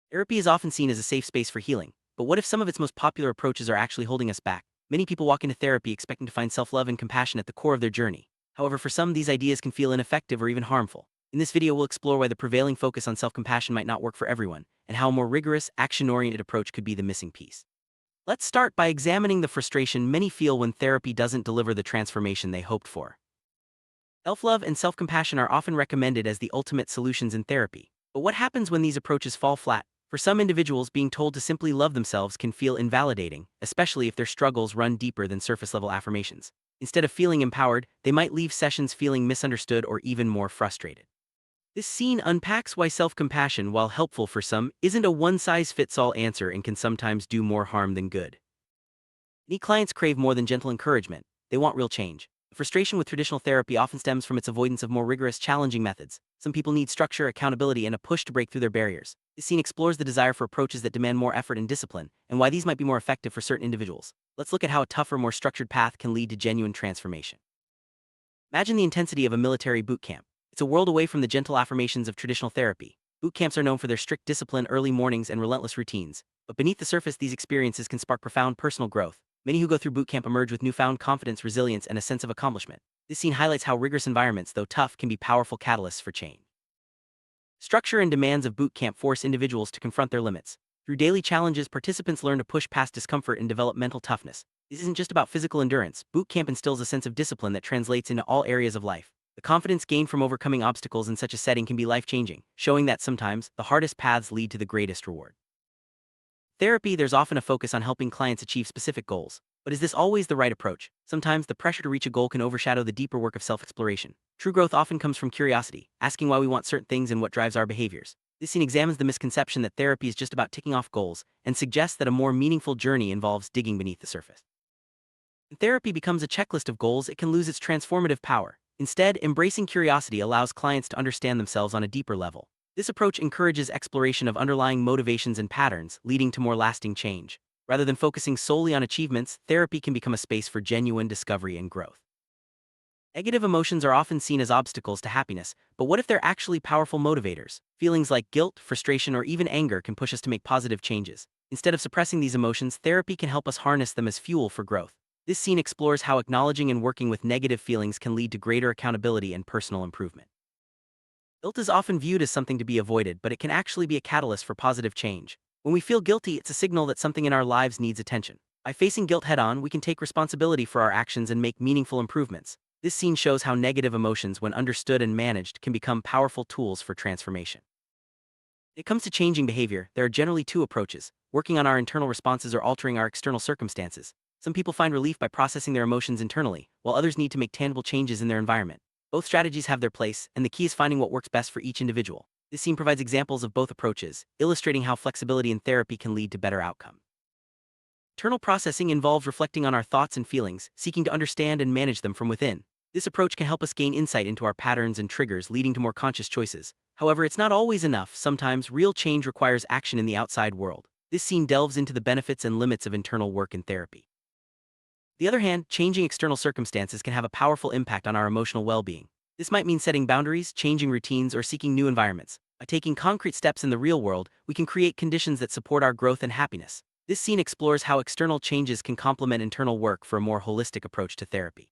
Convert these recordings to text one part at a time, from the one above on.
Therapy is often seen as a safe space for healing, but what if some of its most popular approaches are actually holding us back? Many people walk into therapy expecting to find self-love and compassion at the core of their journey. However, for some, these ideas can feel ineffective or even harmful. In this video, we'll explore why the prevailing focus on self-compassion might not work for everyone, and how a more rigorous, action-oriented approach could be the missing piece. Let's start by examining the frustration many feel when therapy doesn't deliver the transformation they hoped for. Self-love and self-compassion are often recommended as the ultimate solutions in therapy. But what happens when these approaches fall flat? For some individuals, being told to simply love themselves can feel invalidating, especially if their struggles run deeper than surface-level affirmations. Instead of feeling empowered, they might leave sessions feeling misunderstood or even more frustrated. This scene unpacks why self-compassion, while helpful for some, isn't a one-size-fits-all answer and can sometimes do more harm than good. Many clients crave more than gentle encouragement. They want real change. The frustration with traditional therapy often stems from its avoidance of more rigorous, challenging methods. Some people need structure, accountability, and a push to break through their barriers. This scene explores the desire for approaches that demand more effort and discipline, and why these might be more effective for certain individuals. Let's look at how a tougher, more structured path can lead to genuine transformation. Imagine the intensity of a military boot camp. It's a world away from the gentle affirmations of traditional therapy. Boot camps are known for their strict discipline, early mornings, and relentless routines. But beneath the surface, these experiences can spark profound personal growth. Many who go through boot camp emerge with newfound confidence, resilience, and a sense of accomplishment. This scene highlights how rigorous environments, though tough, can be powerful catalysts for change. Structure and demands of boot camp force individuals to confront their limits. Through daily challenges, participants learn to push past discomfort and develop mental toughness. This isn't just about physical endurance. Boot camp instills a sense of discipline that translates into all areas of life. The confidence gained from overcoming obstacles in such a setting can be life-changing, showing that sometimes the hardest paths lead to the greatest reward. Therapy, there's often a focus on helping clients achieve specific goals. But is this always the right approach? Sometimes the pressure to reach a goal can overshadow the deeper work of self-exploration. True growth often comes from curiosity, asking why we want certain things and what drives our behaviors. This scene examines the misconception that therapy is just about ticking off goals and suggests that a more meaningful journey involves digging beneath the surface. When therapy becomes a checklist of goals, it can lose its transformative power. Instead, embracing curiosity allows clients to understand themselves on a deeper level. This approach encourages exploration of underlying motivations and patterns, leading to more lasting change. Rather than focusing solely on achievements, therapy can become a space for genuine discovery and growth. Negative emotions are often seen as obstacles to happiness, but what if they're actually powerful motivators? Feelings like guilt, frustration, or even anger can push us to make positive changes. Instead of suppressing these emotions, therapy can help us harness them as fuel for growth. This scene explores how acknowledging and working with negative feelings can lead to greater accountability and personal improvement. Guilt is often viewed as something to be avoided, but it can actually be a catalyst for positive change. When we feel guilty, it's a signal that something in our lives needs attention. By facing guilt head-on, we can take responsibility for our actions and make meaningful improvements. This scene shows how negative emotions, when understood and managed, can become powerful tools for transformation. When it comes to changing behavior, there are generally two approaches: working on our internal responses or altering our external circumstances. Some people find relief by processing their emotions internally, while others need to make tangible changes in their environment. Both strategies have their place, and the key is finding what works best for each individual. This scene provides examples of both approaches, illustrating how flexibility in therapy can lead to better outcomes. Internal processing involves reflecting on our thoughts and feelings, seeking to understand and manage them from within. This approach can help us gain insight into our patterns and triggers, leading to more conscious choices. However, it's not always enough. Sometimes real change requires action in the outside world. This scene delves into the benefits and limits of internal work in therapy. On the other hand, changing external circumstances can have a powerful impact on our emotional well-being. This might mean setting boundaries, changing routines, or seeking new environments. By taking concrete steps in the real world, we can create conditions that support our growth and happiness. This scene explores how external changes can complement internal work for a more holistic approach to therapy.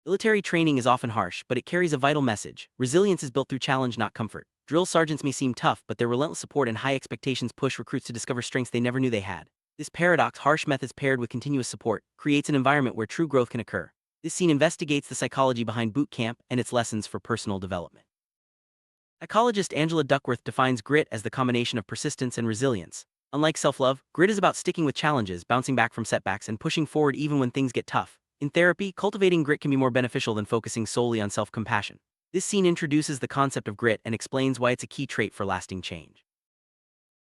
Military training is often harsh, but it carries a vital message. Resilience is built through challenge, not comfort. Drill sergeants may seem tough, but their relentless support and high expectations push recruits to discover strengths they never knew they had. This paradox, harsh methods paired with continuous support, creates an environment where true growth can occur. This scene investigates the psychology behind boot camp and its lessons for personal development. Psychologist Angela Duckworth defines grit as the combination of persistence and resilience. Unlike self-love, grit is about sticking with challenges, bouncing back from setbacks, and pushing forward even when things get tough. In therapy, cultivating grit can be more beneficial than focusing solely on self-compassion. This scene introduces the concept of grit and explains why it's a key trait for lasting change.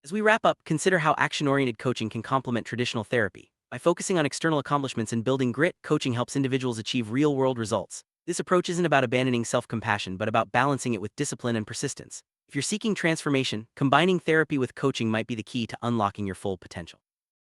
As we wrap up, consider how action-oriented coaching can complement traditional therapy. By focusing on external accomplishments and building grit, coaching helps individuals achieve real-world results. This approach isn't about abandoning self-compassion, but about balancing it with discipline and persistence. If you're seeking transformation, combining therapy with coaching might be the key to unlocking your full potential.